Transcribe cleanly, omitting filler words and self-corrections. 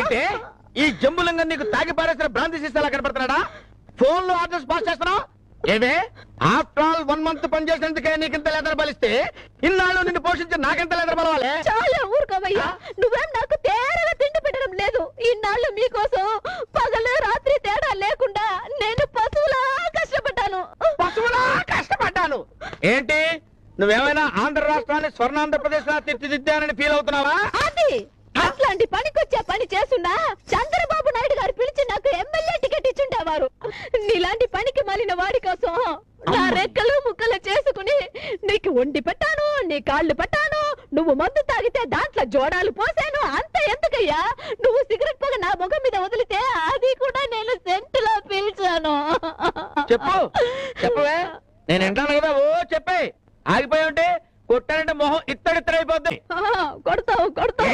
ఏంటే ఈ జంబులింగం నీకు తాగి పారేసిన భ్రాంతి సీసాలా కనపడుతున్నాడా? ఫోన్ లో ఆర్డర్స్ పాస్ చేస్తున్నావు ఏమే? ఆఫ్టర్ ఆల్ 1 month పనిచేసినందుకే నీకింత లేదర బలిస్తే ఇన్నాళ్ళు నిన్ను పోషించి నాకెంత లేదర బలవాలి? చాలా ఊరుకోవయ్యా, నువ్వేం నాకు తేరగా తిండి పెట్టడం లేదు. ఇన్నాళ్ళు మీకోసం పగలు రాత్రి తేడా లేకుండా నేను పశువులా కష్టపడ్డాను. పశువులా కష్టపడ్డాను ఏంటి? నువ్వేమైనా ఆంధ్ర రాష్ట్రాన్ని స్వర్ణాంధ్రప్రదేశ్ లా తీర్చిదిద్దానని ఫీల్ అవుతున్నావా? అది అట్లాంటి పనికొచ్చే పని చేస్తున్నా చంద్రబాబు నాయుడు గారు పిలిచి నాకు ఎమ్మెల్యే టికెట్ ఇచ్చుండేవారు. నీలాంటి పనికి మాలిన వాడి కోసం నా రెక్కలు ముక్కలు చేసుకుని నీకు వండి పెట్టాను, నీ కాళ్ళు పెట్టాను. నువ్వు మందు తాగితే దాంట్లో జోడాలు పోసాను. అంత ఎందుకయ్యా? నువ్వు సిగరెట్ పొగ నా ముఖం మీద వదిలితే అది కూడా నేను సెంటులో పీల్చాను. చెప్పు చెప్పవే, నేను వింటాను కదా. ఓ చెప్పే, ఆగిపోయి ఉంటే కొట్టానంటే మొహం ఇత్తడిత్తడైపోద్ది. కొడతావు కొడతావు.